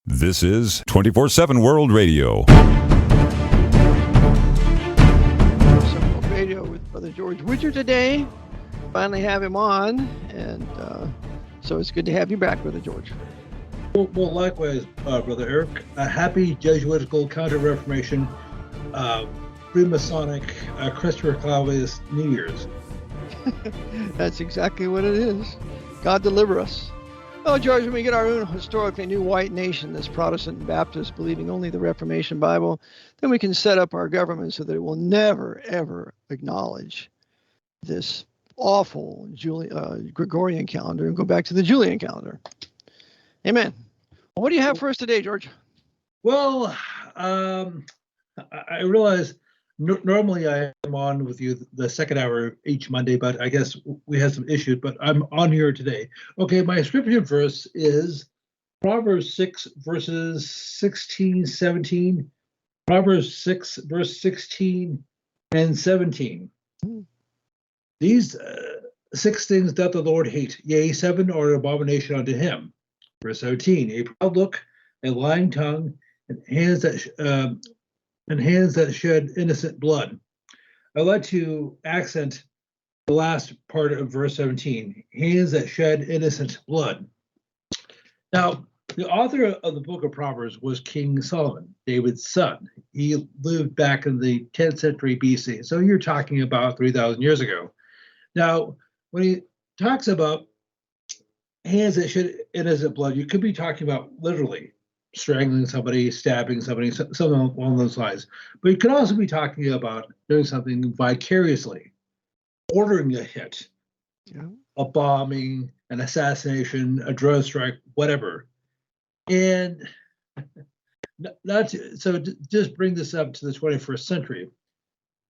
This is 24/7 World Radio. World Radio with Brother George Widger today. Finally have him on, and so it's good to have you back, Brother George. Well, likewise, Brother Eric. A happy Jesuitical Counter-Reformation, Freemasonic, Christopher Columbus New Year's. That's exactly what it is. God deliver us. Oh, George, when we get our own historically new white nation that's Protestant and Baptist, believing only the Reformation Bible, then we can set up our government so that it will never, ever acknowledge this awful Gregorian calendar and go back to the Julian calendar. Amen. Well, what do you have for us today, George? Well, I realize normally I am on with you the second hour each Monday, but I guess we had some issues, but I'm on here today. Okay, my scripture verse is Proverbs 6, verses 16, 17. Proverbs 6, verse 16 and 17. These 6 things doth the Lord hate, yea, 7 are an abomination unto him. Verse 17, a proud look, a lying tongue, and hands that shed innocent blood. I'd like to accent the last part of verse 17, hands that shed innocent blood. Now, the author of the book of Proverbs was King Solomon, David's son. He lived back in the 10th century BC. So you're talking about 3,000 years ago. Now, when he talks about hands that shed innocent blood, you could be talking about literally strangling somebody, stabbing somebody, something along those lines. But you could also be talking about doing something vicariously, ordering a hit, a bombing, an assassination, a drone strike, whatever. And just bring this up to the 21st century.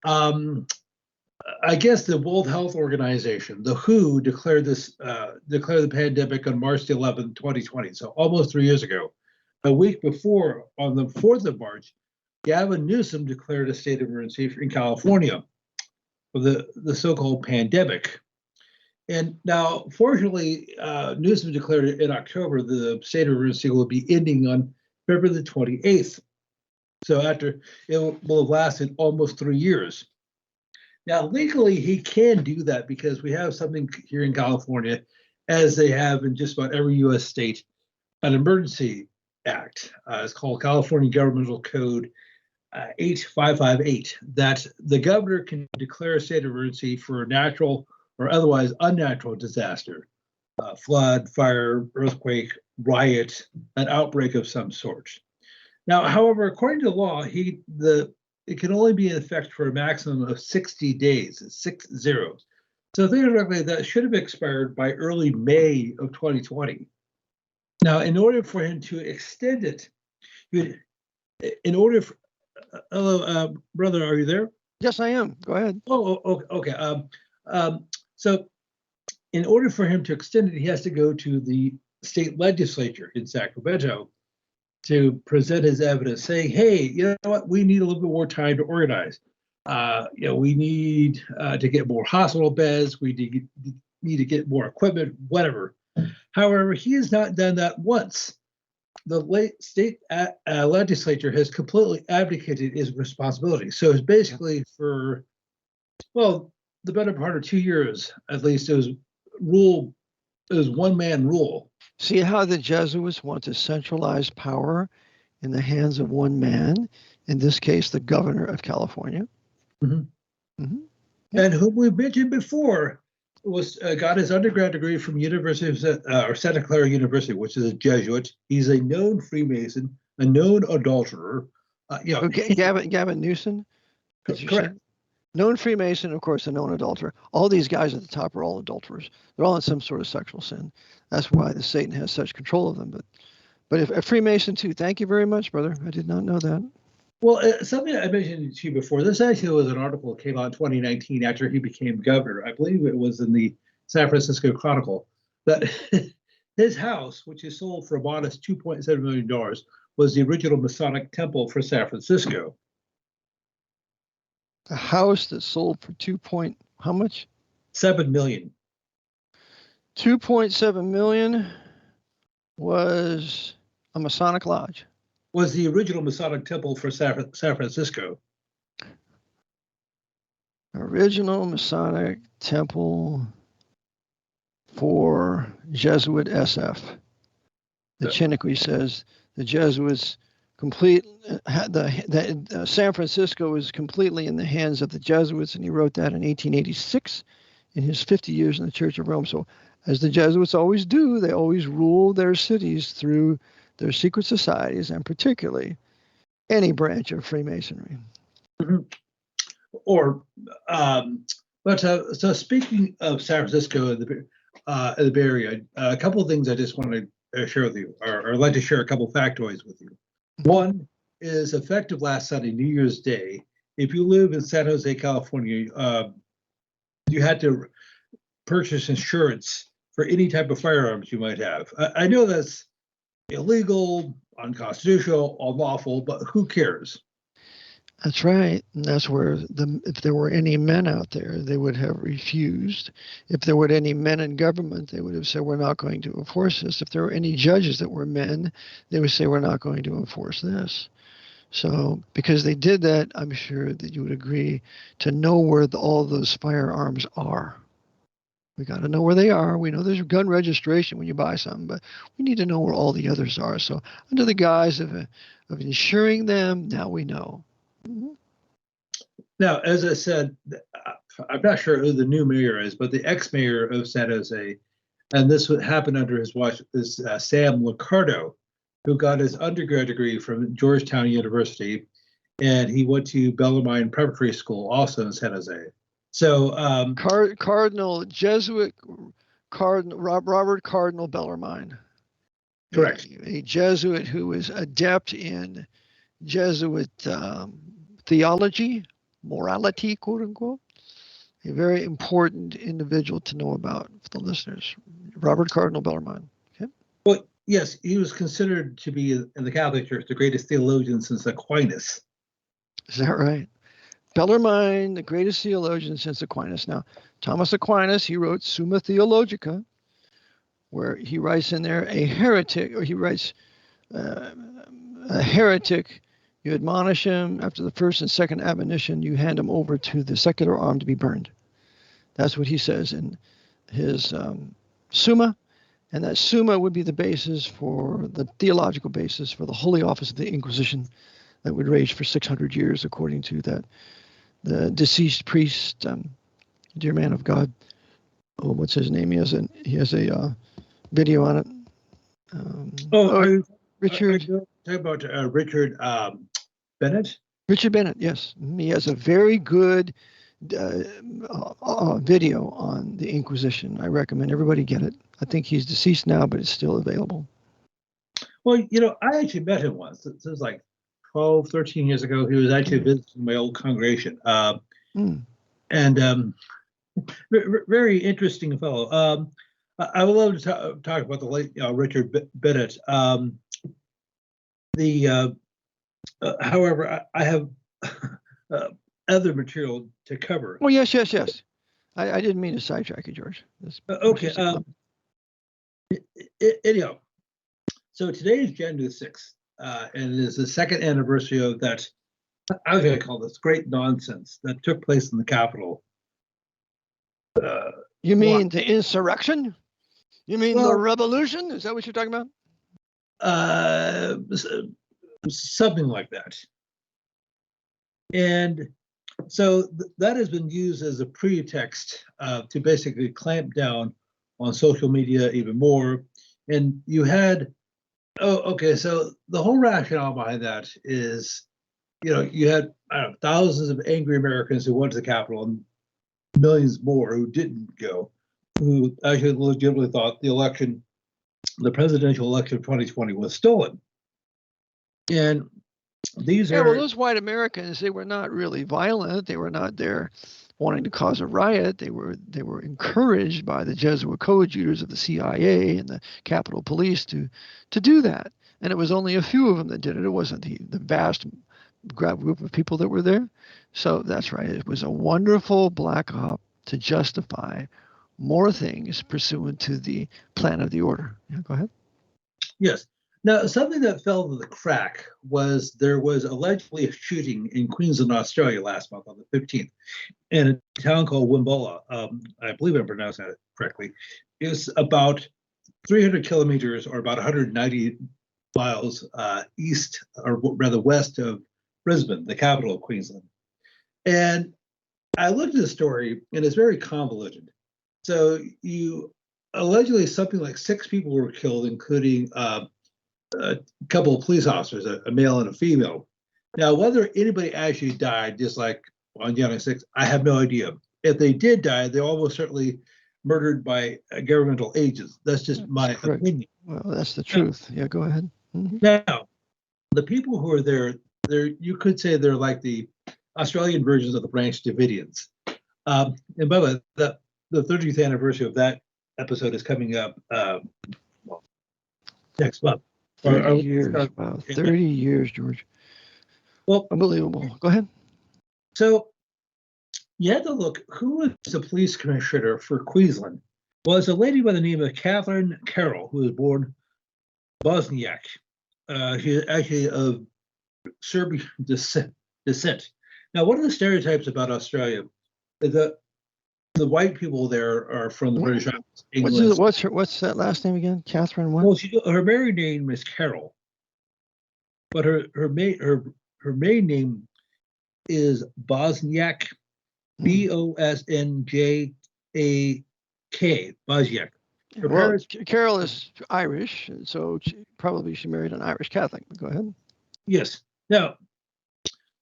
I guess the World Health Organization, the WHO, declared the pandemic on March 11th, 2020, so almost 3 years ago. A week before, on the 4th of March, Gavin Newsom declared a state of emergency in California for the so-called pandemic. And now, fortunately, Newsom declared it in October. The state of emergency will be ending on February the 28th. So it will have lasted almost 3 years. Now, legally, he can do that because we have something here in California, as they have in just about every U.S. state, an emergency act. It's called California Governmental Code 8558, that the governor can declare a state of emergency for a natural or otherwise unnatural disaster, flood, fire, earthquake, riot, an outbreak of some sort. Now, however, according to law, it can only be in effect for a maximum of 60 days, 60. So theoretically, that should have expired by early May of 2020. Now, in order for him to extend it, hello, brother, are you there? Yes, I am. Go ahead. Oh, okay. So in order for him to extend it, he has to go to the state legislature in Sacramento to present his evidence, saying, hey, you know what, we need a little bit more time to organize. We need to get more hospital beds, we need to get more equipment, whatever. However, he has not done that once. The state legislature has completely abdicated his responsibility. So it's basically for, the better part of 2 years, at least, it was one-man rule. See how the Jesuits want to centralize power in the hands of one man, in this case, the governor of California. Mm-hmm. Mm-hmm. And whom we mentioned before got his undergrad degree from Santa Clara University, which is a Jesuit. He's a known Freemason, a known adulterer. Gavin Newsom? Correct. Known Freemason, of course, a known adulterer. All these guys at the top are all adulterers. They're all in some sort of sexual sin. That's why the Satan has such control of them. But if a Freemason too, thank you very much, brother. I did not know that. Well, something I mentioned to you before, this actually was an article that came out in 2019 after he became governor. I believe it was in the San Francisco Chronicle, that his house, which is sold for a modest $2.7 million, was the original Masonic temple for San Francisco. A house that sold for how much? $7 million. 2.7 million was A Masonic lodge. Was the original Masonic temple for San Francisco. Original Masonic temple for Jesuit SF. The Chiniquy says the Jesuits San Francisco was completely in the hands of the Jesuits, and he wrote that in 1886 in his 50 years in the Church of Rome. So as the Jesuits always do, they always rule their cities through their secret societies, and particularly any branch of Freemasonry. Mm-hmm. So speaking of San Francisco and the Bay Area, a couple of things I just want to share with you, or I'd like to share a couple of factoids with you. One is effective last Sunday, New Year's Day. If you live in San Jose, California, you had to purchase insurance for any type of firearms you might have. I know that's illegal, unconstitutional, unlawful, but who cares? That's right. And that's where if there were any men out there, they would have refused. If there were any men in government, they would have said, we're not going to enforce this. If there were any judges that were men, they would say, we're not going to enforce this. So because they did that, I'm sure that you would agree to know where all those firearms are. We got to know where they are. We know there's gun registration when you buy something, but we need to know where all the others are. So under the guise of insuring them, now we know. Mm-hmm. Now, as I said, I'm not sure who the new mayor is, but the ex-mayor of San Jose, and this would happen under his watch, is Sam Liccardo, who got his undergrad degree from Georgetown University, and he went to Bellarmine Preparatory School, also in San Jose. So Jesuit Cardinal Robert Cardinal Bellarmine. Correct. A Jesuit who was adept in Jesuit theology, morality, quote unquote. A very important individual to know about for the listeners. Robert Cardinal Bellarmine. Okay. Well, yes, he was considered to be in the Catholic Church the greatest theologian since Aquinas. Is that right? Bellarmine, the greatest theologian since Aquinas. Now, Thomas Aquinas, he wrote Summa Theologica, where he writes in there a heretic, or he writes a heretic, you admonish him after the first and second admonition, you hand him over to the secular arm to be burned. That's what he says in his Summa, and that Summa would be the basis for the theological basis for the Holy Office of the Inquisition that would rage for 600 years, according to the deceased priest, dear man of God. Oh, what's his name? He has a video on it. Richard. Talk about Richard Bennett. Richard Bennett, yes, he has a very good video on the Inquisition. I recommend everybody get it. I think he's deceased now, but it's still available. Well, I actually met him once. This was like 12, 13 years ago. He was actually visiting my old congregation. And very interesting fellow. I would love to talk about the late Richard Bennett. However, I have other material to cover. Oh, yes. I didn't mean to sidetrack you, George. Okay. Anyhow, so today is January 6th, and it is the second anniversary of that, I was going to call this great nonsense that took place in the Capitol. You mean the insurrection? You mean the revolution? Is that what you're talking about? Something like that. And so that has been used as a pretext to basically clamp down on social media even more. And you had, so the whole rationale behind that is, you had thousands of angry Americans who went to the Capitol and millions more who didn't go, who actually legitimately thought the presidential election of 2020 was stolen. And these well, those white Americans, they were not really violent. They were not there wanting to cause a riot. They were encouraged by the Jesuit Coadjutors of the CIA and the Capitol Police to do that. And it was only a few of them that did it. It wasn't the vast group of people that were there. So that's right. It was a wonderful black op to justify more things pursuant to the plan of the order. Yeah, go ahead. Yes. Now, something that fell to the crack was there was allegedly a shooting in Queensland, Australia last month on the 15th in a town called Wimbola. I believe I'm pronouncing that correctly. It's about 300 kilometers or about 190 miles east, or rather west of Brisbane, the capital of Queensland. And I looked at the story, and it's very convoluted. So allegedly something like 6 people were killed, including a couple of police officers, a male and a female. Now, whether anybody actually died, just like on January 6th, I have no idea. If they did die, they're almost certainly murdered by governmental agents. That's just my opinion. Well, that's the truth. Yeah, go ahead. Mm-hmm. Now, the people who are there, you could say they're like the Australian versions of the Branch Davidians. And by the way, the 30th anniversary of that episode is coming up next month. 30 years. Wow, 30 years, George. Well, unbelievable. Go ahead. So you had to look, who was the police commissioner for Queensland? Well, it's a lady by the name of Catherine Carroll, who was born Bosniak. She's actually of Serbian descent. Now, one of the stereotypes about Australia is that the white people there are from the British Isles. England. What's that last name again? Catherine what? Well, her married name is Carroll, but her maiden name is Bosniak, Bosnjak, Bosniak. Well, Carol is Irish, so she married an Irish Catholic. Go ahead. Yes. Now,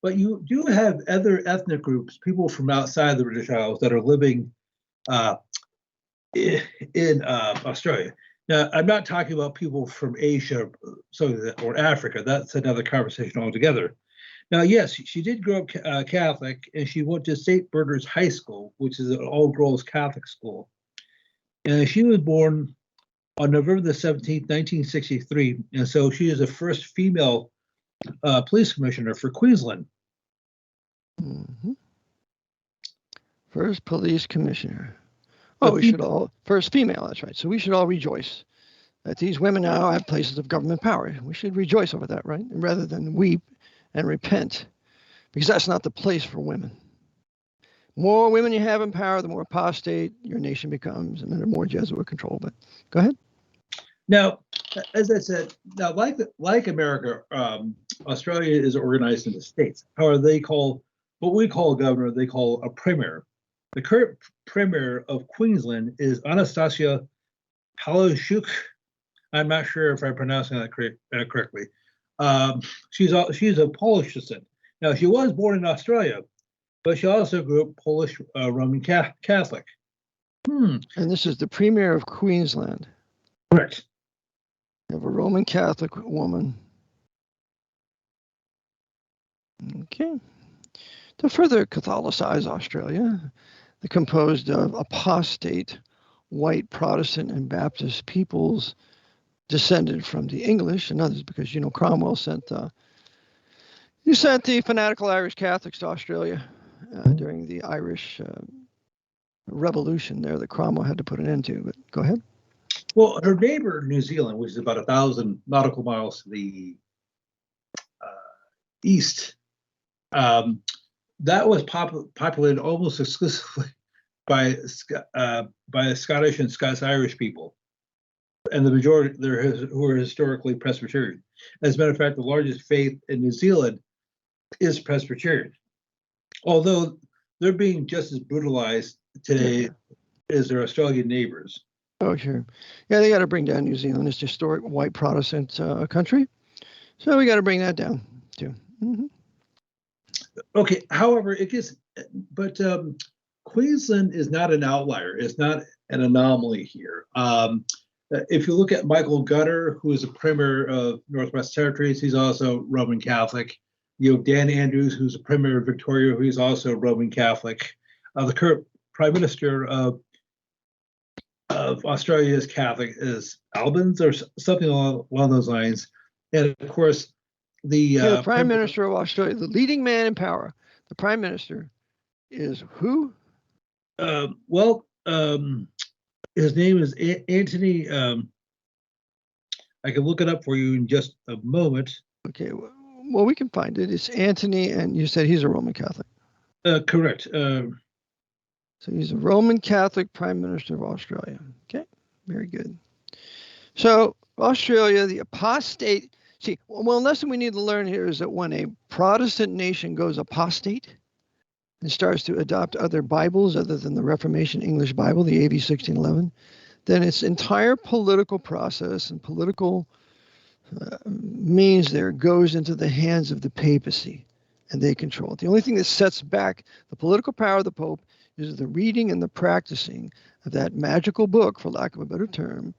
but you do have other ethnic groups, people from outside the British Isles that are living in Australia. Now, I'm not talking about people from Asia or Africa. That's another conversation altogether. Now, yes, she did grow up Catholic, and she went to St. Bernard's High School, which is an all-girls Catholic school. And she was born on November the 17th, 1963, and so she is the first female police commissioner for Queensland. Mm-hmm. First police commissioner. Oh, we should all, first female, that's right. So we should all rejoice that these women now have places of government power. We should rejoice over that, right? Rather than weep and repent, because that's not the place for women. More women you have in power, the more apostate your nation becomes, and then the more Jesuit control. But go ahead. Now, as I said, now like America, Australia is organized into states. However, they call what we call a governor, they call a premier. The current premier of Queensland is Anastasia Palaszczuk. I'm not sure if I'm pronouncing that correctly. She's a Polish descent. Now, she was born in Australia, but she also grew up Polish Roman Catholic. And this is the premier of Queensland. Correct. You have a Roman Catholic woman. Okay. To further Catholicize Australia, they're composed of apostate, white Protestant and Baptist peoples descended from the English and others, because, Cromwell sent the fanatical Irish Catholics to Australia during the Irish Revolution there that Cromwell had to put an end to. But go ahead. Well, her neighbor, New Zealand, which is about 1,000 nautical miles to the east, that was populated almost exclusively by Scottish and Scots-Irish people, and the majority there who are historically Presbyterian. As a matter of fact, the largest faith in New Zealand is Presbyterian, although they're being just as brutalized today as their Australian neighbors. Oh, sure. Yeah, they got to bring down New Zealand. It's a historic white Protestant country. So we got to bring that down, too. Mm-hmm. Okay, however, Queensland is not an outlier. It's not an anomaly here. If you look at Michael Gutter, who is the Premier of Northwest Territories, he's also Roman Catholic. You have Dan Andrews, who's the Premier of Victoria, who's also Roman Catholic. The current Prime Minister of Australia is Catholic, is Albans or something along those lines. And of course, the Prime Minister of Australia, the leading man in power, the Prime Minister is who? His name is Anthony. I can look it up for you in just a moment. Okay, well, we can find it. It's Antony, and you said he's a Roman Catholic. Correct. So he's a Roman Catholic Prime Minister of Australia. Okay, very good. So Australia, the apostate. See, one lesson we need to learn here is that when a Protestant nation goes apostate and starts to adopt other Bibles other than the Reformation English Bible, the AV 1611, then its entire political process and political means there goes into the hands of the papacy, and they control it. The only thing that sets back the political power of the Pope is the reading and the practicing of that magical book, for lack of a better term,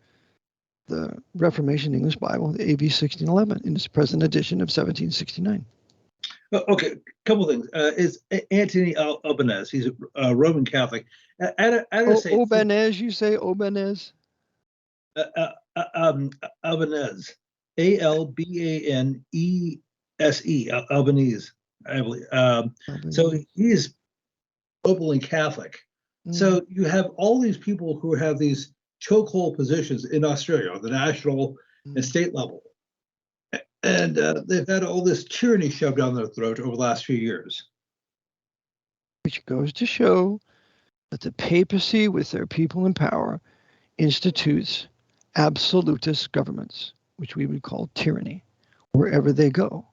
the Reformation English Bible, the AV 1611, in its present edition of 1769. Okay, couple things. Is Anthony Albanese? He's a Roman Catholic. Albanese, you say Albanese? Albanese, Albanese, Albanese, I believe. So he's openly Catholic. So you have all these people who have these chokehold positions in Australia, the national and state level. And they've had all this tyranny shoved down their throat over the last few years. Which goes to show that the papacy, with their people in power, institutes absolutist governments, which we would call tyranny, wherever they go.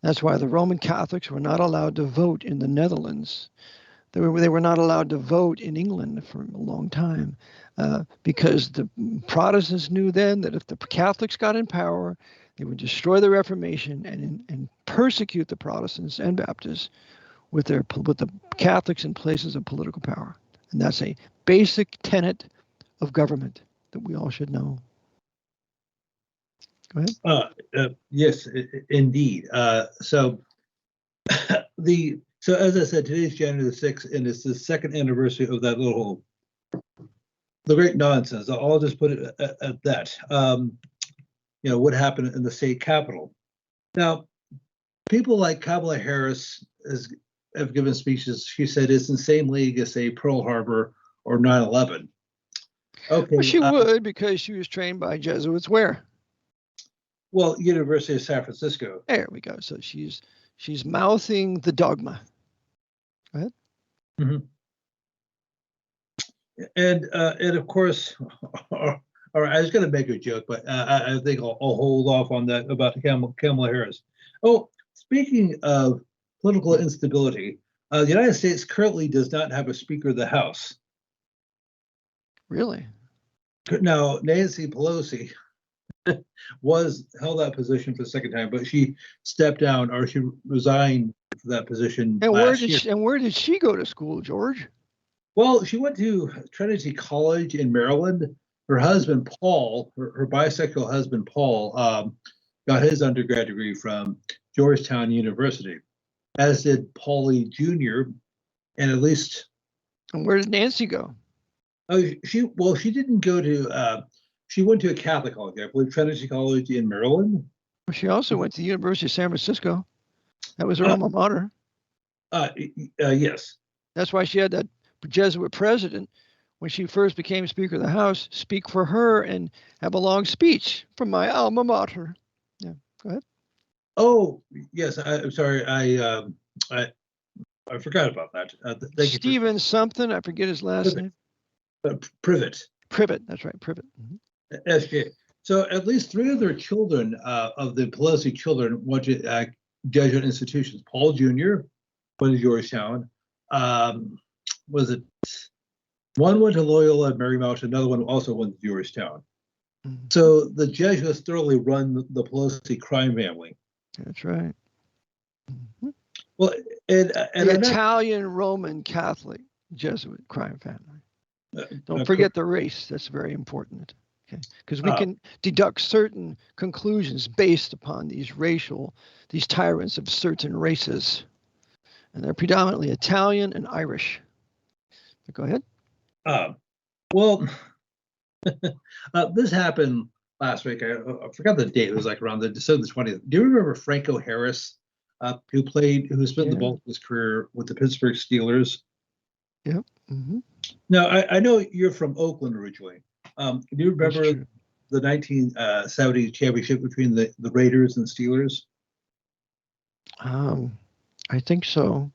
That's why the Roman Catholics were not allowed to vote in the Netherlands. They were not allowed to vote in England for a long time because the Protestants knew then that if the Catholics got in power, they would destroy the Reformation and persecute the Protestants and Baptists with the Catholics in places of political power. And that's a basic tenet of government that we all should know. Go ahead. Yes, indeed. So as I said, today's January the 6th, and it's the second anniversary of that the great nonsense. I'll just put it at that. What happened in the state capitol. Now, people like Kamala Harris have given speeches. She said it's in the same league as, say, Pearl Harbor or 9/11. Okay. Well, she would, because she was trained by Jesuits where? Well, University of San Francisco. There we go. So she's mouthing the dogma. Go ahead. Mm-hmm. And of course, all right, I was going to make a joke, but I think I'll hold off on that about Kamala Harris. Oh, speaking of political instability, the United States currently does not have a Speaker of the House. Really? Now, Nancy Pelosi held that position for the second time, but she stepped down, or she resigned for that position last year. And where did she go to school, George? Well, she went to Trinity College in Maryland. Her husband, Paul, her bisexual husband, Paul, got his undergrad degree from Georgetown University, as did Paulie Jr. And at least. And where did Nancy go? Oh, she didn't go to. She went to a Catholic college, I believe, Trinity College in Maryland. Well, she also went to the University of San Francisco. That was her alma mater. Yes. That's why she had that Jesuit president, when she first became Speaker of the House, speak for her and have a long speech from my alma mater. Yeah, go ahead. Oh, yes. I'm sorry. I forgot about that. Thank Stephen you something. I forget his last name. Privet. That's right. Privet. Mm-hmm. SJ. So at least 3 of their children, of the Pelosi children, went to Jesuit institutions. Paul Jr. went to Georgetown. Was it? One went to Loyola Marymount, another one also went to Georgetown. Mm-hmm. So the Jesuits thoroughly run the Pelosi crime family. That's right. Mm-hmm. Well, and the Italian Roman Catholic Jesuit crime family. Don't forget the race. That's very important. Okay, because we can deduct certain conclusions based upon these tyrants of certain races, and they're predominantly Italian and Irish. But go ahead. Well, this happened last week. I forgot the date. It was like around December 20th. Do you remember Franco Harris, who spent the bulk of his career with the Pittsburgh Steelers? Yep. Mm-hmm. Now, I know you're from Oakland originally. Do you remember the 1970 championship between the Raiders and Steelers? I think so.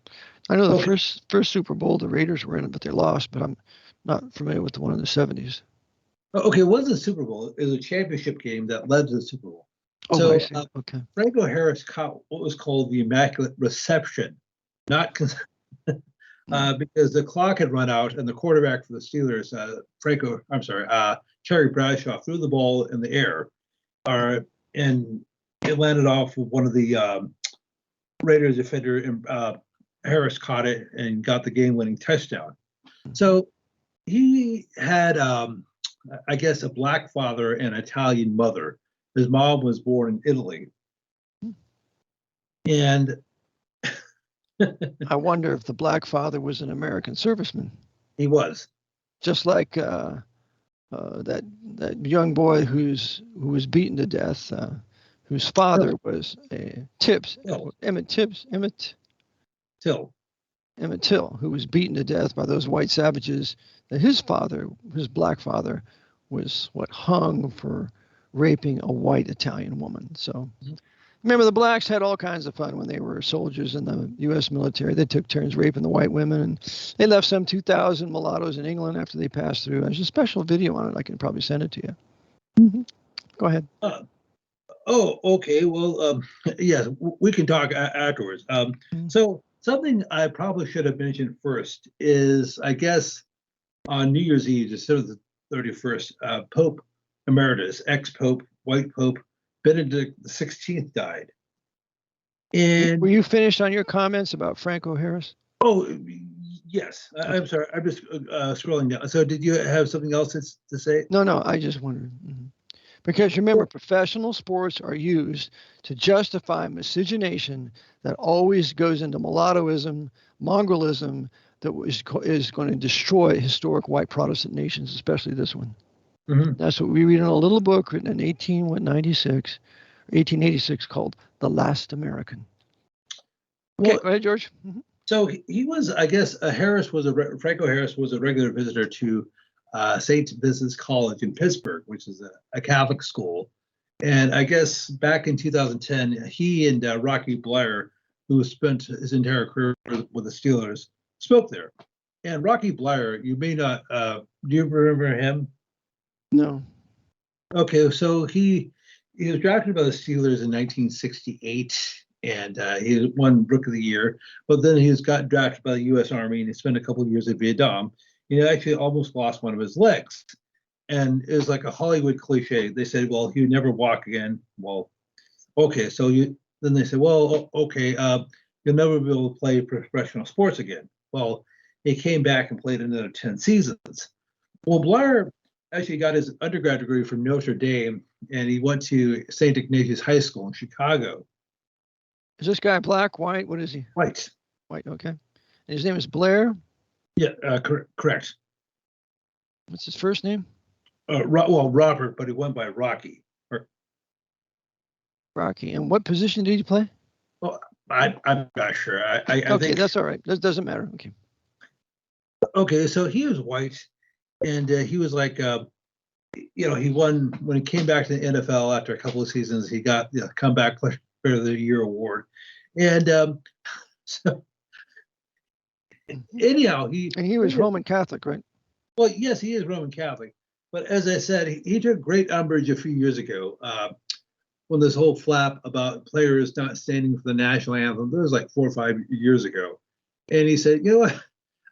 I know the first Super Bowl the Raiders were in it, but they lost. But I'm not familiar with the one in the 70s. Okay, it wasn't a Super Bowl. It was a championship game that led to the Super Bowl. Oh, So I see. Okay. Franco Harris caught what was called the Immaculate Reception, not because the clock had run out and the quarterback for the Steelers, Terry Bradshaw, threw the ball in the air, and it landed off of one of the Raiders defender, and Harris caught it and got the game-winning touchdown. So he had, I guess, a black father and Italian mother. His mom was born in Italy. And I wonder if the black father was an American serviceman. He was. Just like that young boy who was beaten to death, whose father was Emmett Till, who was beaten to death by those white savages. That his black father, was hung for raping a white Italian woman. So remember, the blacks had all kinds of fun when they were soldiers in the U.S. military. They took turns raping the white women, and they left some 2,000 mulattoes in England after they passed through. There's a special video on it. I can probably send it to you. Mm-hmm. Go ahead. Okay. Well, yes, we can talk afterwards. So something I probably should have mentioned first is, I guess, on New Year's Eve, December the 31st, Pope Emeritus, ex-Pope, white Pope, Benedict XVI died. And were you finished on your comments about Franco Harris? Oh, yes. I'm sorry. I'm just scrolling down. So did you have something else to say? No, I just wondered. Mm-hmm. Because remember, professional sports are used to justify miscegenation that always goes into mulattoism, mongralism, that is going to destroy historic white Protestant nations, especially this one. Mm-hmm. That's what we read in a little book written in 1886 called The Last American. Okay, go ahead, George. Mm-hmm. So he was, I guess, Franco Harris was a regular visitor to St. Vincent's College in Pittsburgh, which is a Catholic school. And I guess back in 2010, he and Rocky Blair, who spent his entire career with the Steelers, spoke there. And Rocky Blair, you may not, do you remember him? No. Okay, so he was drafted by the Steelers in 1968, and he won Rook of the Year. But then he got drafted by the U.S. Army, and he spent a couple of years in Vietnam. He actually almost lost one of his legs, and it was like a Hollywood cliche. They said, "Well, he would never walk again." Well, okay, so then they said, "Well, okay, you'll never be able to play professional sports again." Well, he came back and played another 10 seasons. Well, Blair actually got his undergrad degree from Notre Dame, and he went to St. Ignatius High School in Chicago. Is this guy black, white? What is he? White. White, okay. And his name is Blair? Yeah, correct. What's his first name? Robert, but he went by Rocky. Rocky. And what position did he play? Well, I'm not sure. I okay, think, that's all right. That doesn't matter. Okay. Okay, so he was white, and he was like, he won when he came back to the NFL after a couple of seasons. He got the Comeback Player of the Year award, and so anyhow, he was Roman Catholic, right? Well, yes, he is Roman Catholic, but as I said, he took great umbrage a few years ago when this whole flap about players not standing for the national anthem. That was like 4 or 5 years ago, and he said, "You know what?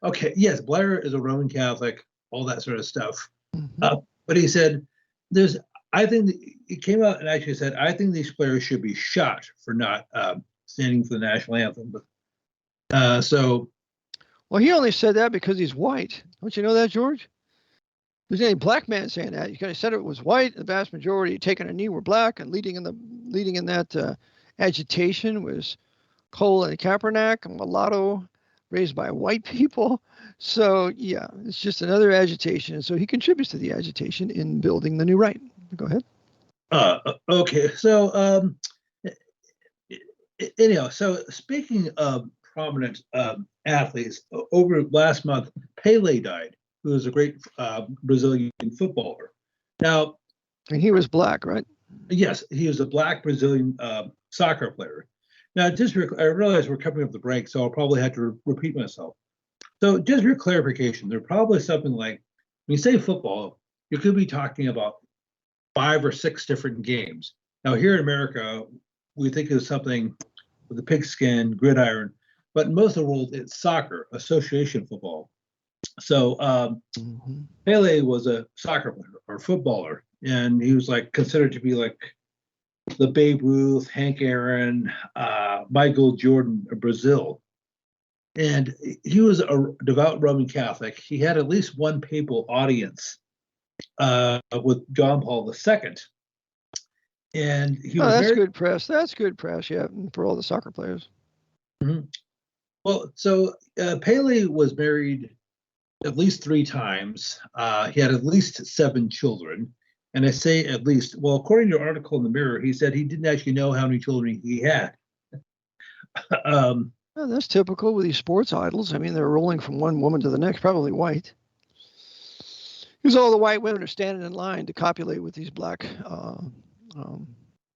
Okay, yes, Blair is a Roman Catholic, all that sort of stuff." Mm-hmm. But he said, I think he came out and actually said, "I think these players should be shot for not standing for the national anthem." But well, he only said that because he's white. Don't you know that, George? There's any black man saying that. He kind of said it was white. The vast majority taking a knee were black, and leading in that agitation was Cole and Kaepernick, a mulatto raised by white people. So yeah, it's just another agitation. So he contributes to the agitation in building the new right. Go ahead. Okay. So anyhow, so speaking of prominent athletes, over last month, Pele died, who was a great Brazilian footballer. Now, And he was black, right? Yes, he was a black Brazilian soccer player. Now, I realize we're coming up the break, so I'll probably have to repeat myself. So just for clarification, there's probably something like, when you say football, you could be talking about 5 or 6 different games. Now, here in America, we think of something with a pigskin, gridiron, but in most of the world, it's soccer, association football. So Pele was a soccer player or footballer, and he was like considered to be like the Babe Ruth, Hank Aaron, Michael Jordan of Brazil. And he was a devout Roman Catholic. He had at least one papal audience with John Paul II. And he was that's good press. That's good press, yeah, for all the soccer players. Mm-hmm. Well, so Pele was married at least 3 times. He had at least 7 children. And I say at least, well, according to an article in the Mirror, he said he didn't actually know how many children he had. Well, that's typical with these sports idols. I mean, they're rolling from one woman to the next, probably white. Because all the white women are standing in line to copulate with these black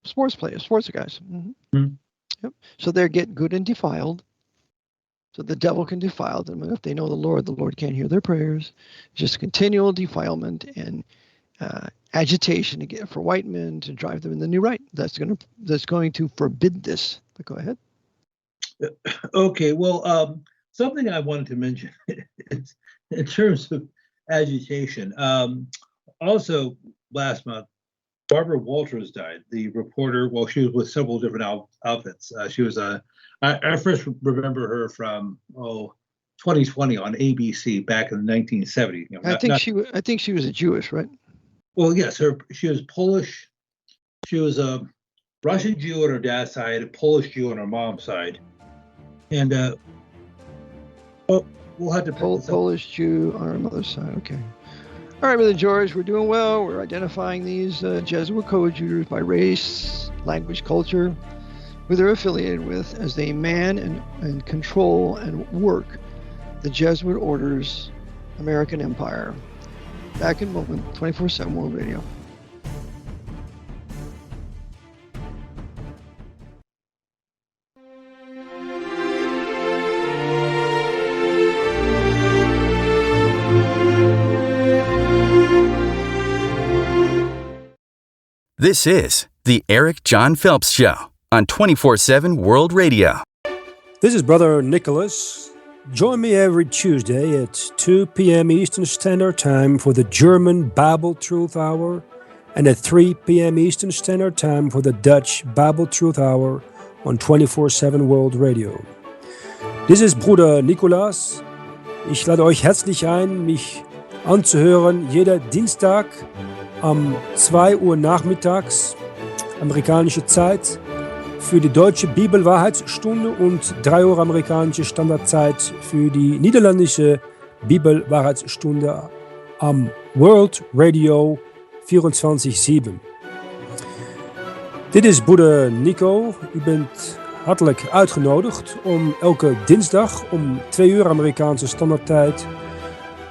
sports guys. Mm-hmm. Yep. So they're getting good and defiled. So the devil can defile them. And if they know the Lord can't hear their prayers. Just continual defilement and agitation to get for white men to drive them in the new right. That's going to forbid this. But go ahead. Okay, well, something I wanted to mention is in terms of agitation. Also, last month, Barbara Walters died, the reporter. Well, she was with several different outfits. She was I first remember her from 2020 on ABC back in the 1970s. I think she was a Jewish, right? Well, yes, she was Polish. She was a Russian Jew on her dad's side, a Polish Jew on her mom's side, and we'll have to Polish Jew on our mother's side. Okay. All right, Brother George, we're doing well. We're identifying these Jesuit coadjutors by race, language, culture, who they're affiliated with, as they man and control and work the Jesuit Order's American Empire. Back in a moment, 24/7 World Radio. This is the Eric John Phelps Show on 24/7 World Radio. This is Brother Nicholas. Join me every Tuesday at 2 p.m. Eastern Standard Time for the German Bible Truth Hour and at 3 p.m. Eastern Standard Time for the Dutch Bible Truth Hour on 24/7 World Radio. This is Bruder Nicholas. Ich lade euch herzlich ein, mich anzuhören jeder Dienstag am 2 Uhr nachmittags, amerikanische Zeit, für die deutsche Bibelwahrheitsstunde und 3 Uhr amerikanische Standardzeit für die niederländische Bibelwahrheitsstunde am World Radio 24/7. Dit is broeder Nico. U bent hartelijk uitgenodigd om elke dinsdag om 2 uur Amerikaanse standaardtijd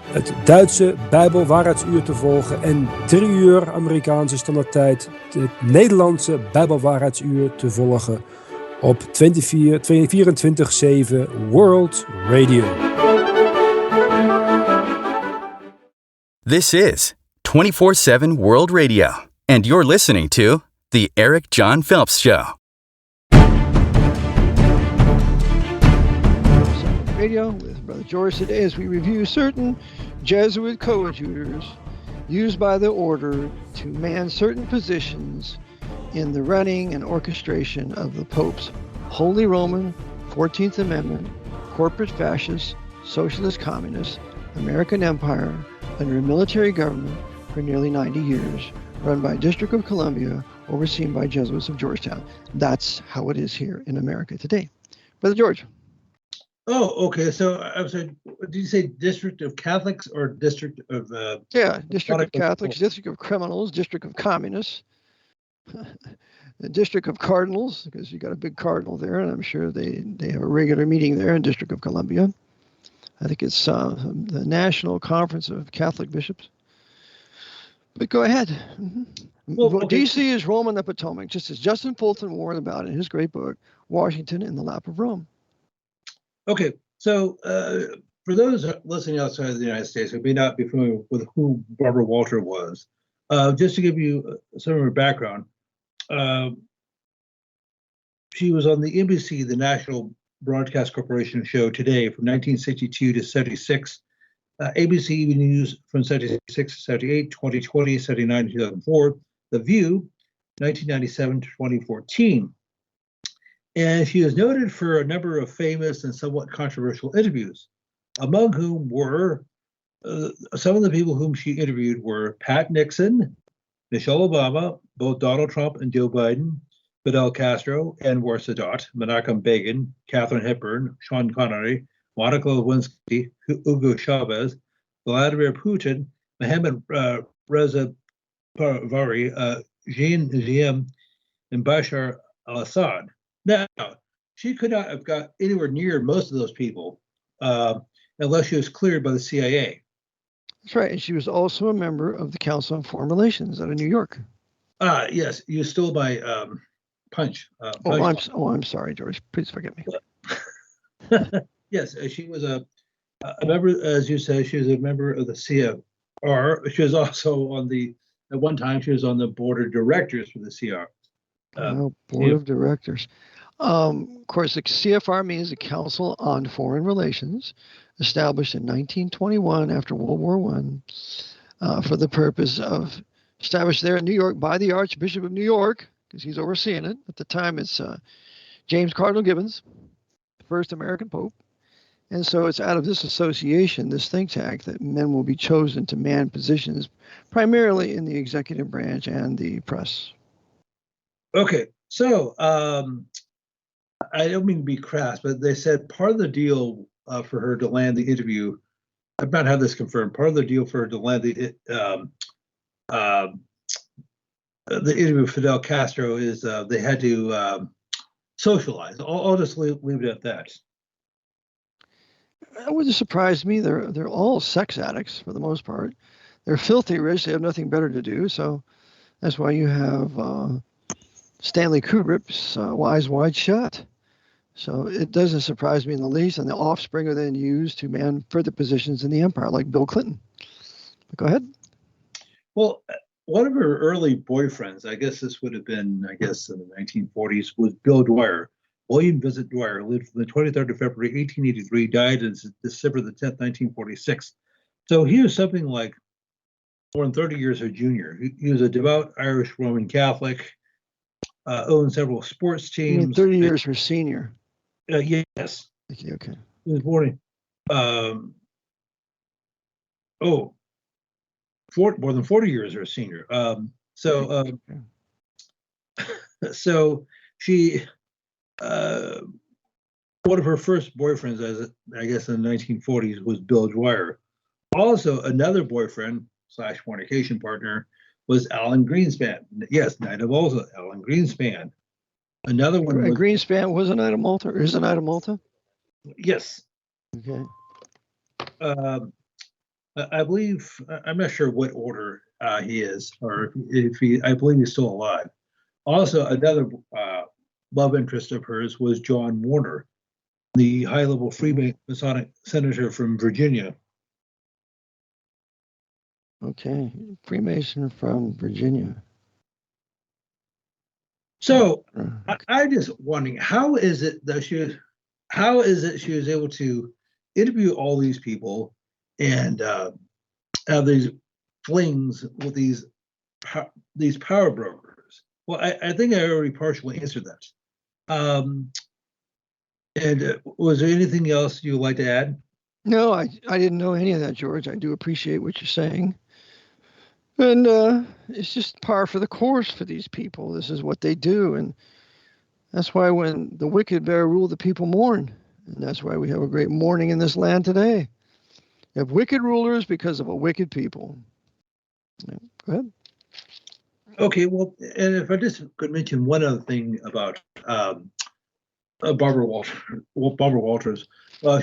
het Duitse Bijbelwaarheidsuur te volgen en 3 uur Amerikaanse standaardtijd het Nederlandse Bijbelwaarheidsuur te volgen op 24/7 World Radio. This is 24/7 World Radio, and you're listening to The Eric John Phelps Show. Radio with Brother George today as we review certain Jesuit coadjutors used by the order to man certain positions in the running and orchestration of the Pope's Holy Roman 14th Amendment, corporate fascist, socialist communist, American Empire under a military government for nearly 90 years, run by District of Columbia, overseen by Jesuits of Georgetown. That's how it is here in America today. Brother George. Oh, okay. So I'm sorry. Did you say District of Catholics or District of? District of Catholics, District of Criminals, District of Communists, the District of Cardinals, because you got a big cardinal there, and I'm sure they have a regular meeting there in District of Columbia. I think it's the National Conference of Catholic Bishops. But go ahead. Well, okay. DC is Rome and the Potomac, just as Justin Fulton warned about in his great book, Washington in the Lap of Rome. Okay, so for those listening outside of the United States who may not be familiar with who Barbara Walter was, just to give you some of her background, she was on the NBC, the National Broadcast Corporation show Today from 1962 to 76, ABC Evening News from 76 to 78, 2020, 79 to 2004, The View, 1997 to 2014. And she is noted for a number of famous and somewhat controversial interviews, among whom were some of the people whom she interviewed were Pat Nixon, Michelle Obama, both Donald Trump and Joe Biden, Fidel Castro, Anwar Sadat, Menachem Begin, Katharine Hepburn, Sean Connery, Monica Lewinsky, Hugo Chavez, Vladimir Putin, Mohammad Reza Pahlavi, Jean Ziem, and Bashar al-Assad. Now, she could not have got anywhere near most of those people unless she was cleared by the CIA. That's right. And she was also a member of the Council on Foreign Relations out of New York. Yes, you stole my punch. I'm sorry, George. Please forgive me. Yes, she was a member, as you say, she was a member of the CFR. She was also at one time, she was on the board of directors for the CR. Board of Directors. Of course, the CFR means the Council on Foreign Relations, established in 1921 after World War I, for the purpose of established there in New York by the Archbishop of New York, because he's overseeing it. At the time, it's James Cardinal Gibbons, the first American Pope. And so it's out of this association, this think tank, that men will be chosen to man positions, primarily in the executive branch and the press. Okay, so I don't mean to be crass, but they said part of the deal for her to land the interview, I've not had this confirmed, part of the deal for her to land the interview with Fidel Castro is they had to socialize. I'll just leave it at that. That wouldn't surprise me. They're all sex addicts for the most part. They're filthy rich. They have nothing better to do. So that's why you have Stanley Kubrick's Eyes Wide Shut. So it doesn't surprise me in the least. And the offspring are then used to man further positions in the empire, like Bill Clinton. But go ahead. Well, one of her early boyfriends, I guess this would have been, in the 1940s, was Bill Dwyer. William Vincent Dwyer lived from the 23rd of February, 1883, died on December the 10th, 1946. So he was something like more than 30 years her junior. He was a devout Irish Roman Catholic, owned several sports teams. 30 years her senior. Yes. Okay. He was born in, more than 40 years her senior. So she, one of her first boyfriends, I guess in the 1940s, was Bill Dwyer. Also, another boyfriend / fornication partner was Alan Greenspan. Yes, Knight of Malta, Alan Greenspan. Another one. Greenspan was a Knight of Malta, or is a Knight of Malta? Yes. Okay. I believe, I'm not sure what order he is, or I believe he's still alive. Also, another love interest of hers was John Warner, the high-level Freemasonic senator from Virginia. Okay, Freemason from Virginia. So I'm just wondering, how is it she was able to interview all these people and have these flings with these power brokers? Well, I think I already partially answered that. And was there anything else you would like to add? No, I didn't know any of that, George. I do appreciate what you're saying. And it's just par for the course for these people. This is what they do. And that's why when the wicked bear rule, the people mourn. And that's why we have a great mourning in this land today. You have wicked rulers because of a wicked people. Yeah, go ahead. Okay, well, and if I just could mention one other thing about Barbara Walters.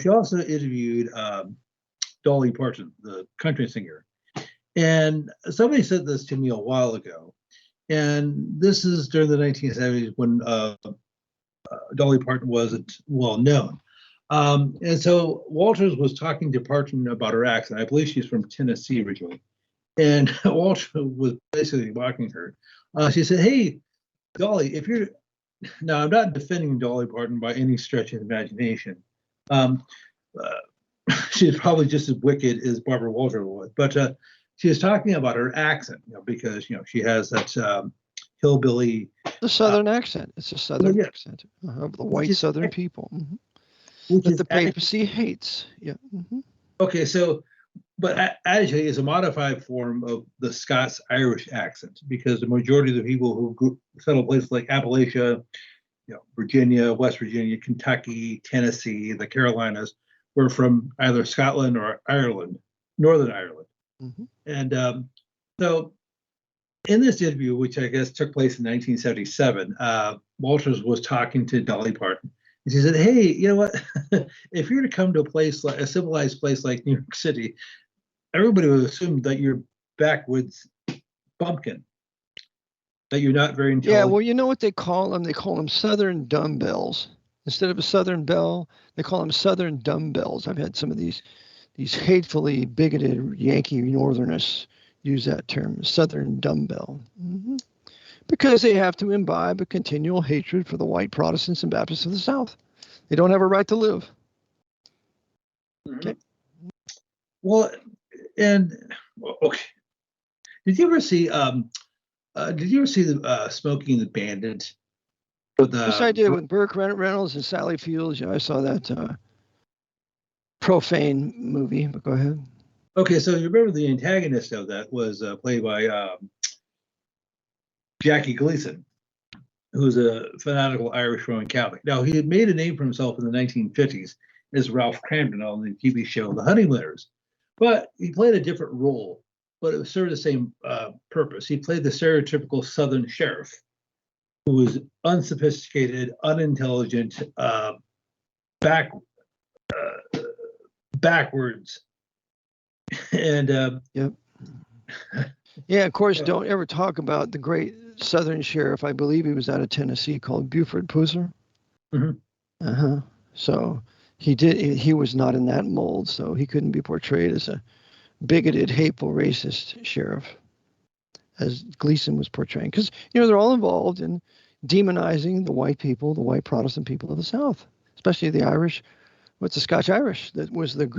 She also interviewed Dolly Parton, the country singer. And somebody said this to me a while ago, and this is during the 1970s when Dolly Parton wasn't well known. And so Walters was talking to Parton about her accent. I believe she's from Tennessee originally. And Walter was basically mocking her. She said, "Hey, Dolly, if you're..." Now, I'm not defending Dolly Parton by any stretch of imagination. She's probably just as wicked as Barbara Walters was. But she was talking about her accent, because, she has that hillbilly... The Southern accent. It's a Southern accent of the white Southern people. Mm-hmm. Which that is the papacy hates. Yeah. Mm-hmm. Okay, so... But actually, it's a modified form of the Scots-Irish accent, because the majority of the people who settled places like Appalachia, Virginia, West Virginia, Kentucky, Tennessee, the Carolinas, were from either Scotland or Ireland, Northern Ireland. Mm-hmm. And so in this interview, which I guess took place in 1977, Walters was talking to Dolly Parton. And she said, "Hey, you know what? If you're to come to a place like a civilized place like New York City, everybody would assume that you're backwoods bumpkin, that you're not very intelligent." Yeah, well, you know what they call them? They call them Southern dumbbells. Instead of a Southern belle, they call them Southern dumbbells. I've had some of these hatefully bigoted Yankee Northerners use that term, Southern dumbbell. Mm-hmm. Because they have to imbibe a continual hatred for the white Protestants and Baptists of the South. They don't have a right to live. Mm-hmm. Okay. Well, okay. Did you ever see the Smoking the Bandit? Yes, I did with Burke Reynolds and Sally Fields. Yeah, I saw that profane movie. But go ahead. Okay, so you remember the antagonist of that was played by Jackie Gleason, who's a fanatical Irish Roman Catholic. Now, he had made a name for himself in the 1950s as Ralph Cramden on the TV show The Honeymooners, but he played a different role, but it served the same purpose. He played the stereotypical Southern sheriff, who was unsophisticated, unintelligent, backwards, and yep. Yeah, of course, don't ever talk about the great Southern sheriff. I believe he was out of Tennessee, called Buford Pusser. Mm-hmm. So he was not in that mold, so he couldn't be portrayed as a bigoted, hateful, racist sheriff, as Gleason was portraying. Because, they're all involved in demonizing the white people, the white Protestant people of the South, especially the Irish. What's the Scotch Irish? That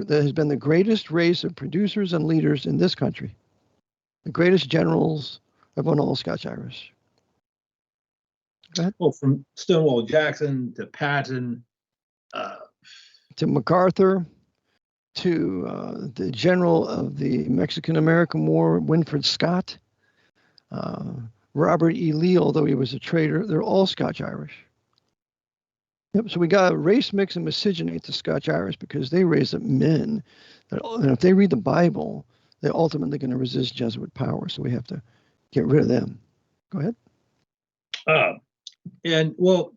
has been the greatest race of producers and leaders in this country. The greatest generals have won all Scotch Irish. Go ahead. Well, from Stonewall Jackson to Patton, to MacArthur, to the general of the Mexican-American War, Winfield Scott, Robert E. Lee, although he was a traitor. They're all Scotch Irish. Yep. So we got race mix and miscegenate the Scotch Irish because they raise up men that, if they read the Bible, they're ultimately going to resist Jesuit power. So we have to get rid of them. Go ahead. And well,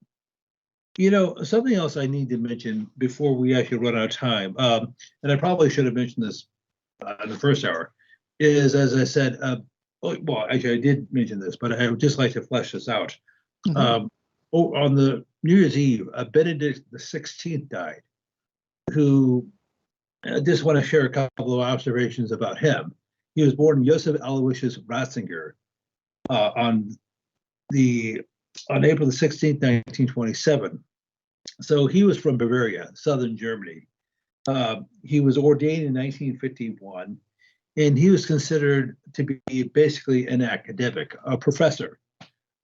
something else I need to mention before we actually run out of time, and I probably should have mentioned this in the first hour, is, as I said, well, actually I did mention this, but I would just like to flesh this out. Mm-hmm. On the New Year's Eve, Benedict XVI died, who I just want to share a couple of observations about him. He was born Joseph Aloysius Ratzinger on April the 16th, 1927. So he was from Bavaria, southern Germany. He was ordained in 1951, and he was considered to be basically an academic, a professor.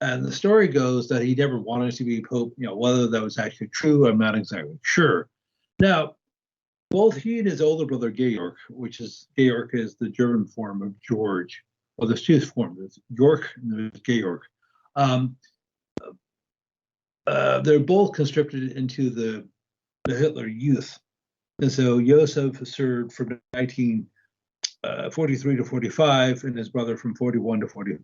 And the story goes that he never wanted to be Pope. Whether that was actually true, I'm not exactly sure. Now, both he and his older brother Georg, Georg is the German form of George. Well, there's two forms. There's York and there's Georg. They're both conscripted into the Hitler Youth. And so Joseph served from 1943 to 45, and his brother from 41 to 45.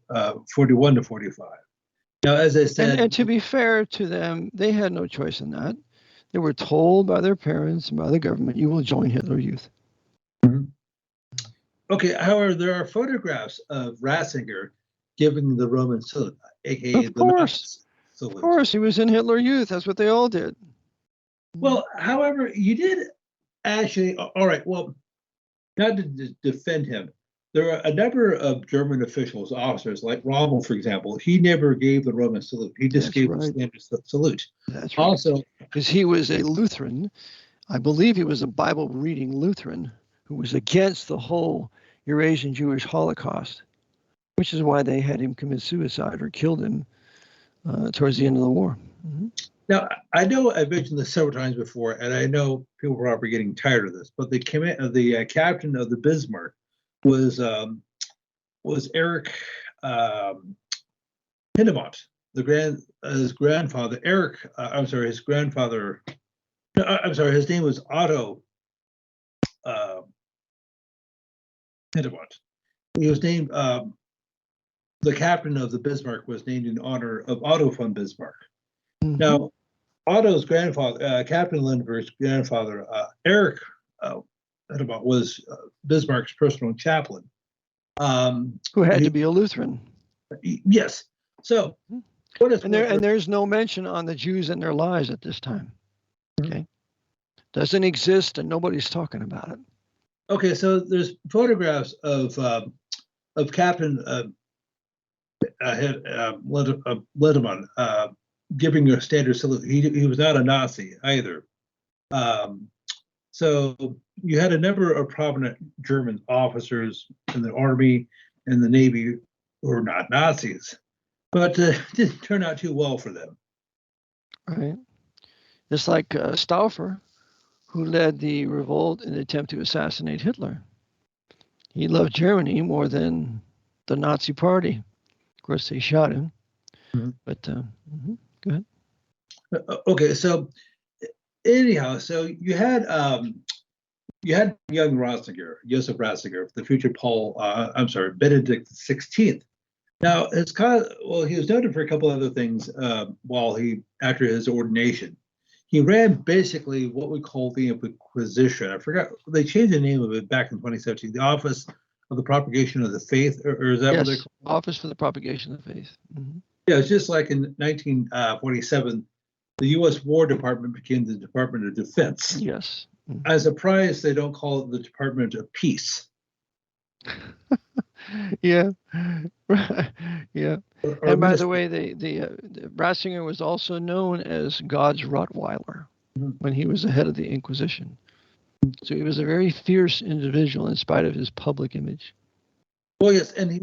Now, as I said, and to be fair to them, they had no choice in that. They were told by their parents and by the government, "You will join Hitler Youth." Mm-hmm. Okay, however, there are photographs of Ratzinger giving the Roman salute, aka Of the Nazi course. salute. Of course, he was in Hitler Youth. That's what they all did. Well, however, you did actually, all right, well, not to defend him, there are a number of German officials, officers, like Rommel, for example. He never gave the Roman salute. He just gave the standard salute. That's right. Also, because he was a Lutheran. I believe he was a Bible-reading Lutheran who was against the whole Eurasian Jewish Holocaust, which is why they had him commit suicide or killed him towards the end of the war. Mm-hmm. Now, I know I've mentioned this several times before, and I know people are probably getting tired of this, but the captain of the Bismarck was Eric Hindemont, his grandfather. His name was Otto Hindemont. He was named, the captain of the Bismarck was named in honor of Otto von Bismarck. Mm-hmm. Now, Otto's grandfather, Captain Lindbergh's grandfather, Eric Hindemont, was Bismarck's personal chaplain. Who had to be a Lutheran. Yes. So, there's no mention on the Jews and their lies at this time. Okay. Doesn't exist, and nobody's talking about it. Okay, so there's photographs of Captain Lindemann giving a standard salute. He was not a Nazi either. So you had a number of prominent German officers in the army and the navy who were not Nazis, but didn't turn out too well for them. Right. It's like Stauffer, who led the revolt in the attempt to assassinate Hitler. He loved Germany more than the Nazi Party. Of course, they shot him. Mm-hmm. But go ahead. Okay, so anyhow, so you had young Ratzinger, Joseph Ratzinger, the future Benedict XVI. Now, he was noted for a couple other things after his ordination. He ran basically what we call the Inquisition. I forgot, they changed the name of it back in 2017, the Office of the Propagation of the Faith, or is that what they call it? Office for the Propagation of the Faith. Mm-hmm. Yeah, it's just like in 1947, the U.S. War Department became the Department of Defense. Yes. Mm-hmm. I'm surprised they don't call it the Department of Peace. Yeah. Yeah. And by the way, the Ratzinger was also known as God's Rottweiler when he was the head of the Inquisition. So he was a very fierce individual in spite of his public image. Well, yes, and he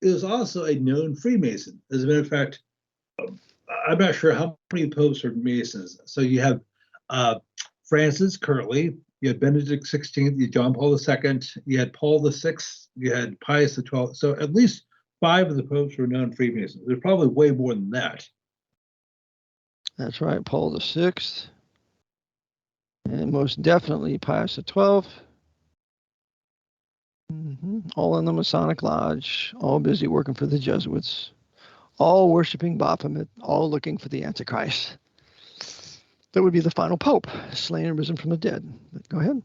was also a known Freemason. As a matter of fact, I'm not sure how many popes are Masons. So you have Francis currently, you had Benedict XVI, you had John Paul II, you had Paul VI, you had Pius XII. So at least 5 of the popes were known Freemasons. There's probably way more than that. That's right, Paul VI, and most definitely Pius XII. All in the Masonic Lodge, all busy working for the Jesuits, all worshiping Baphomet, all looking for the Antichrist. That would be the final pope, slain and risen from the dead. But go ahead.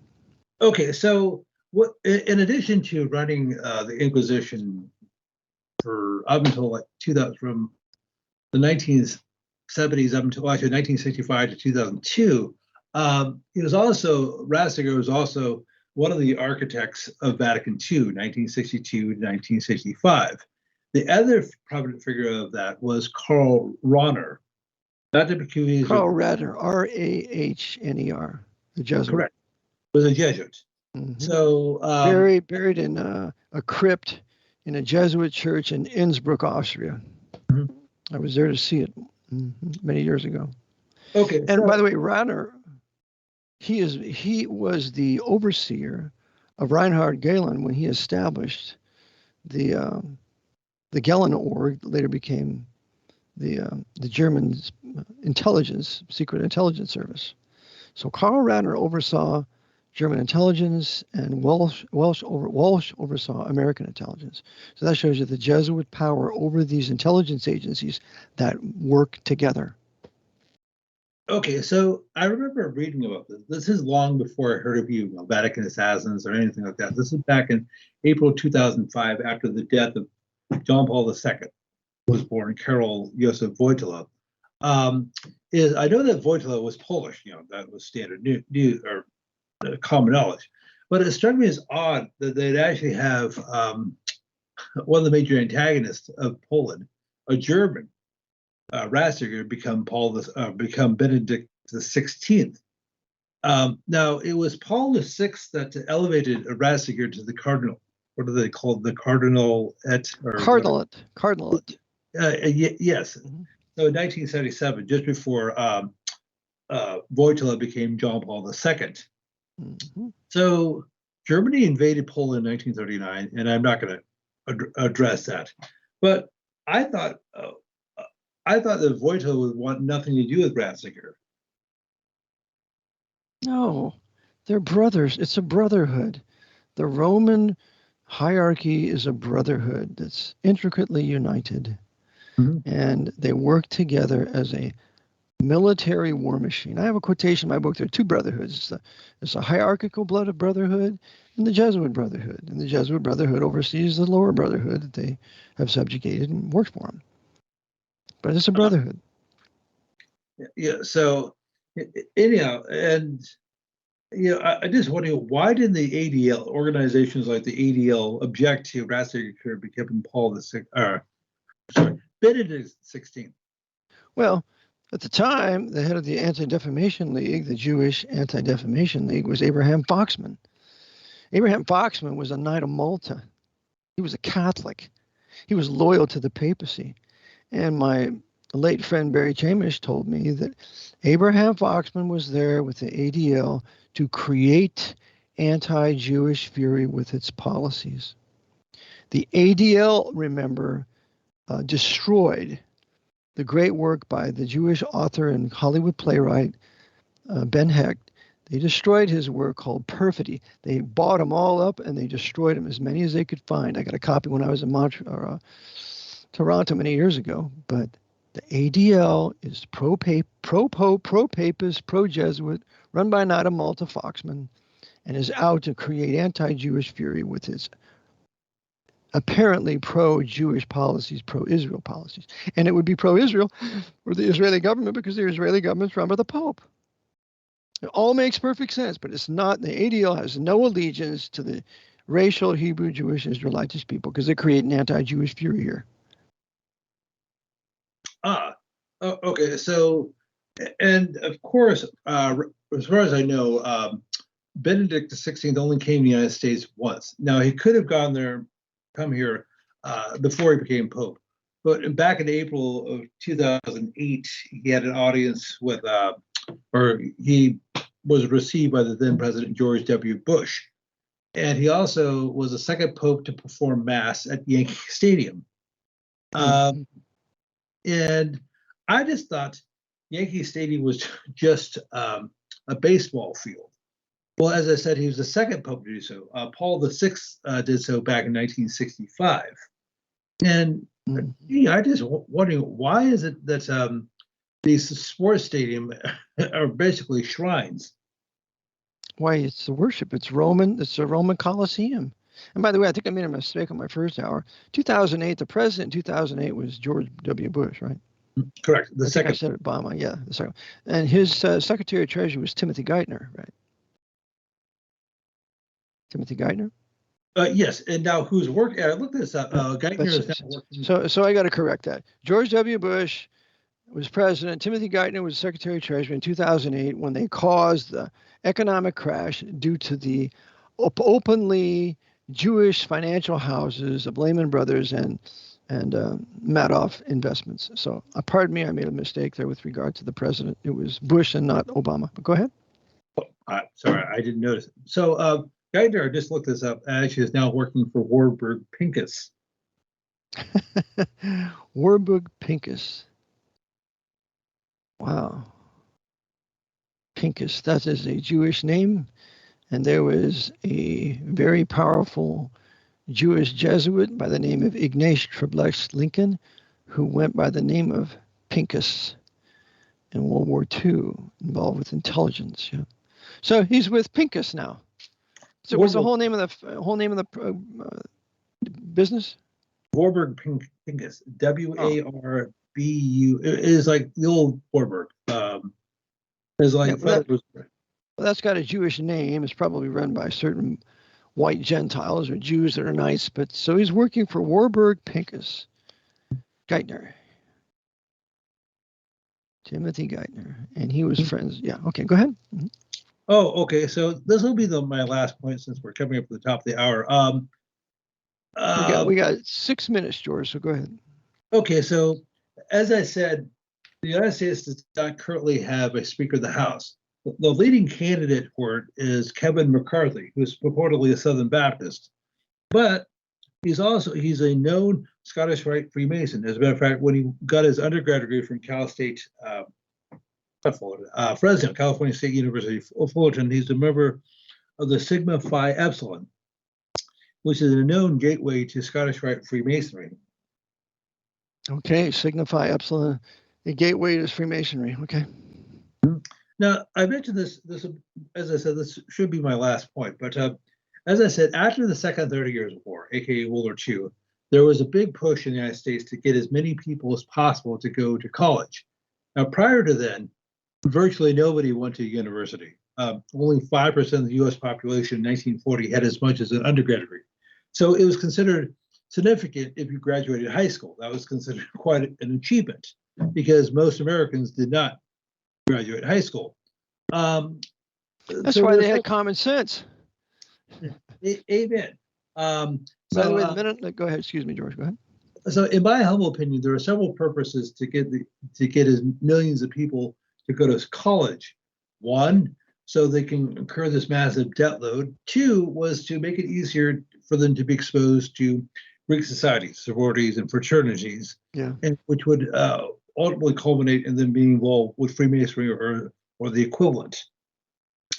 Okay, so in addition to running the Inquisition for up until like 2000, from the 1970s up until actually 1965 to 2002, Ratzinger was also one of the architects of Vatican II, 1962 to 1965. The other prominent figure of that was Karl Rahner. Not to be confused. Karl Rahner, R-A-H-N-E-R, the Jesuit. Correct. Was a Jesuit. Mm-hmm. So buried in a crypt in a Jesuit church in Innsbruck, Austria. Mm-hmm. I was there to see it many years ago. Okay. And by the way, Rahner, he was the overseer of Reinhard Gehlen when he established the Gehlen Org, later became the German secret intelligence service. So Karl Rahner oversaw German intelligence, and Walsh oversaw American intelligence. So that shows you the Jesuit power over these intelligence agencies that work together. Okay, so I remember reading about this. This is long before I heard of Vatican assassins or anything like that. This is back in April 2005, after the death of John Paul II, who was born Karol Joseph Wojtyla. I know that Wojtyla was Polish. That was standard new or common knowledge. But it struck me as odd that they'd actually have one of the major antagonists of Poland, a German, Ratzinger, become Benedict XVI. Now, it was Paul VI that elevated Ratzinger to the cardinal. What are they called? The cardinal Cardinalate. Yes. Mm-hmm. So in 1977, just before Wojtyla became John Paul II. Mm-hmm. So Germany invaded Poland in 1939, and I'm not going to address that. But I thought that Wojtyla would want nothing to do with Ratzinger. No, they're brothers. It's a brotherhood. The Roman hierarchy is a brotherhood that's intricately united. Mm-hmm. And they work together as a military war machine. I have a quotation in my book. There are two brotherhoods. It's a hierarchical brotherhood and the Jesuit brotherhood. And the Jesuit brotherhood oversees the lower brotherhood that they have subjugated and works for them. But it's a brotherhood. Yeah. So anyhow, and I just wonder, why did the ADL, organizations like the ADL, object to Ratzinger becoming Benedict XVI? Well, at the time, the head of the Anti-Defamation League, the Jewish Anti-Defamation League, was Abraham Foxman. Abraham Foxman was a Knight of Malta. He was a Catholic. He was loyal to the papacy. And my late friend Barry Chamish told me that Abraham Foxman was there with the ADL to create anti-Jewish fury with its policies. The ADL, remember, destroyed the great work by the Jewish author and Hollywood playwright Ben Hecht. They destroyed his work called Perfidy. They bought them all up and they destroyed them, as many as they could find. I got a copy when I was in Toronto many years ago. But the ADL is pro-Pope, pro-Papist, pro-Jesuit, run by Knight of Malta Foxman, and is out to create anti-Jewish fury with its apparently pro-Jewish policies, pro-Israel policies. And it would be pro-Israel for the Israeli government because the Israeli government's run by the Pope. It all makes perfect sense, but it's not. The ADL has no allegiance to the racial Hebrew, Jewish, Israelitish people because they create an anti-Jewish fury here. Okay. So, and of course, as far as I know, Benedict XVI only came to the United States once. Now, he could have come here before he became Pope. But back in April of 2008, he had an audience with, or he was received by the then President George W. Bush. And he also was the second Pope to perform Mass at Yankee Stadium. And I just thought Yankee Stadium was just a baseball field. Well, as I said, he was the second Pope to do so. Paul VI did so back in 1965. And I just wondering, why is it that these sports stadiums are basically shrines? Why, it's the worship. It's Roman. It's a Roman Colosseum. And by the way, I think I made a mistake on my first hour. 2008, the president in 2008 was George W. Bush, right? Correct. I said Obama, yeah. The second. And his Secretary of Treasury was Timothy Geithner, right? Timothy Geithner? Yes, and now who's working? I looked this up. Geithner is now working. So I got to correct that. George W. Bush was president. Timothy Geithner was Secretary of Treasury in 2008 when they caused the economic crash due to the openly Jewish financial houses of Lehman Brothers and Madoff Investments. So pardon me, I made a mistake there with regard to the president. It was Bush and not Obama. But go ahead. Sorry, I didn't notice it. So Geithner, I just looked this up, actually is now working for Warburg Pincus. Warburg Pincus. Wow. Pincus, that is a Jewish name. And there was a very powerful Jewish Jesuit by the name of Ignatius Treblex Lincoln, who went by the name of Pincus. in World War II, involved with intelligence. Yeah. So he's with Pincus now. So what's the whole name of the business? Warburg Pincus, Warbu. It is like the old Warburg. It's like Well, that's got a Jewish name. It's probably run by certain white Gentiles or Jews that are nice. But so he's working for Warburg Pincus. Geithner. Timothy Geithner. And he was friends. Yeah. Okay, go ahead. Mm-hmm. Oh, okay. So this will be my last point since we're coming up to the top of the hour. We got 6 minutes, George, so go ahead. Okay, so as I said, the United States does not currently have a Speaker of the House. The leading candidate for it is Kevin McCarthy, who's purportedly a Southern Baptist, but he's a known Scottish Rite Freemason. As a matter of fact, when he got his undergrad degree from Cal State, Fresno, California State University, Fullerton, he's a member of the Sigma Phi Epsilon, which is a known gateway to Scottish Rite Freemasonry. Okay, Sigma Phi Epsilon, the gateway to Freemasonry. Okay. Now, I mentioned this, as I said, this should be my last point, but as I said, after the Second 30 Years' War, aka World War II, there was a big push in the United States to get as many people as possible to go to college. Now, prior to then, virtually nobody went to university. Only 5% of the US population in 1940 had as much as an undergrad degree. So it was considered significant if you graduated high school. That was considered quite an achievement because most Americans did not graduate high school. That's why they had common sense. Amen. By the way, the minute, go ahead. Excuse me, George. Go ahead. So, in my humble opinion, there are several purposes to get as millions of people to go to college. One, so they can incur this massive debt load. Two, was to make it easier for them to be exposed to Greek societies, sororities, and fraternities, and which would ultimately culminate in them being involved with Freemasonry or the equivalent.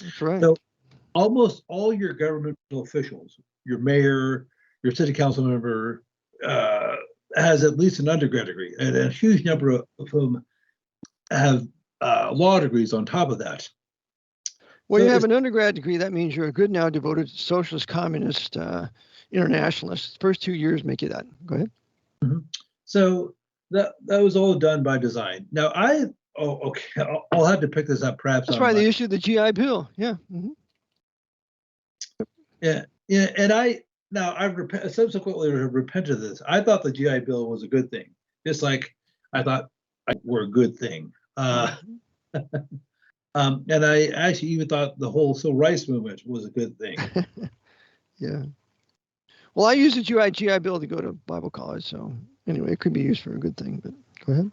That's right. So almost all your governmental officials, your mayor, your city council member, has at least an undergrad degree, and a huge number of whom have law degrees on top of that. Well, so you have an undergrad degree. That means you're a good now devoted socialist, communist, internationalist. First 2 years make you that. Go ahead. Mm-hmm. So that was all done by design. Now I'll have to pick this up perhaps. That's why they issued the GI Bill. Yeah. Mm-hmm. Yeah. And I've subsequently repented of this. I thought the GI Bill was a good thing, just like I thought were a good thing. And I actually even thought the whole civil rights movement was a good thing. Yeah. Well, I use the GI Bill to go to Bible college, so anyway, it could be used for a good thing. But go ahead.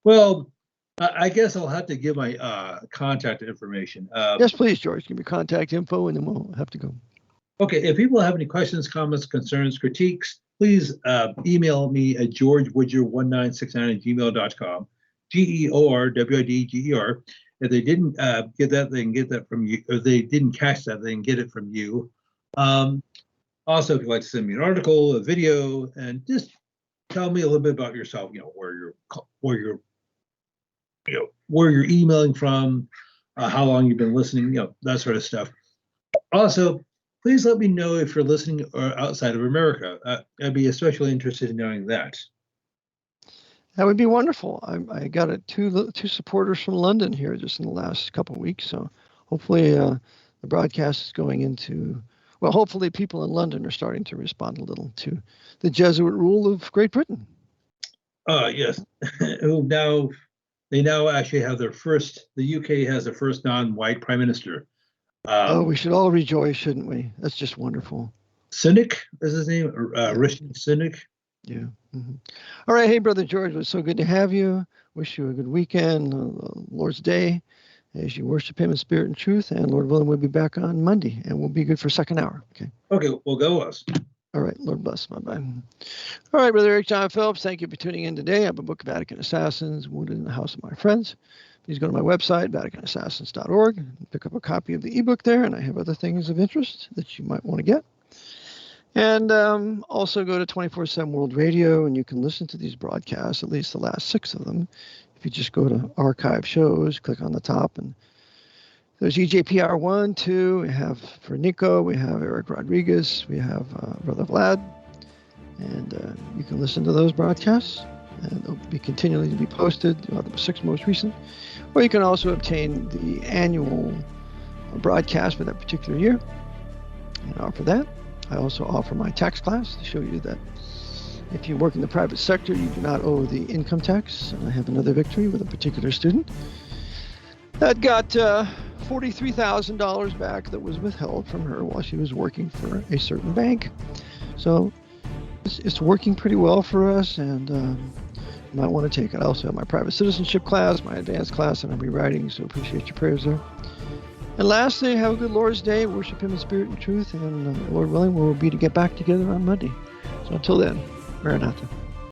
Well, I guess I'll have to give my contact information. Yes, please, George. Give me contact info, and then we'll have to go. Okay. If people have any questions, comments, concerns, critiques, please email me at georgewidger1969@gmail.com. GEORWIDGER. If they didn't get that, they can get that from you. If they didn't catch that, they can get it from you. Also, if you'd like to send me an article, a video, and just tell me a little bit about yourself. Where you're emailing from, how long you've been listening. That sort of stuff. Also, please let me know if you're listening or outside of America. I'd be especially interested in knowing that. That would be wonderful. I got two supporters from London here just in the last couple of weeks. So hopefully the broadcast is going into, well, hopefully people in London are starting to respond a little to the Jesuit rule of Great Britain. Yes. They now actually have the UK has their first non-white prime minister. We should all rejoice, shouldn't we? That's just wonderful. Cynic is his name, Rishi Cynic. Yeah. Mm-hmm. All right. Hey, Brother George, it was so good to have you. Wish you a good weekend, Lord's Day, as you worship him in spirit and truth. And Lord willing, we'll be back on Monday, and we'll be good for second hour. Okay, we'll go us. All right. Lord bless. Bye-bye. All right, Brother Eric John Phillips, thank you for tuning in today. I have a book, Vatican Assassins, Wounded in the House of My Friends. Please go to my website, vaticanassassins.org, and pick up a copy of the ebook there, and I have other things of interest that you might want to get. And also go to 24/7 World Radio, and you can listen to these broadcasts, at least the last 6 of them, If you just go to archive shows, click on the top, and there's EJPR 1, 2. We have for Nico, we have Eric Rodriguez, we have Brother Vlad, and you can listen to those broadcasts, and they'll be continually to be posted. The 6 most recent, or you can also obtain the annual broadcast for that particular year and offer that. I also offer my tax class to show you that if you work in the private sector, you do not owe the income tax. And I have another victory with a particular student that got $43,000 back that was withheld from her while she was working for a certain bank. So it's working pretty well for us, and you might want to take it. I also have my private citizenship class, my advanced class, and I'm rewriting, so appreciate your prayers there. And lastly, have a good Lord's Day. Worship Him in spirit and truth, and Lord willing, we'll be to get back together on Monday. So until then, Maranatha.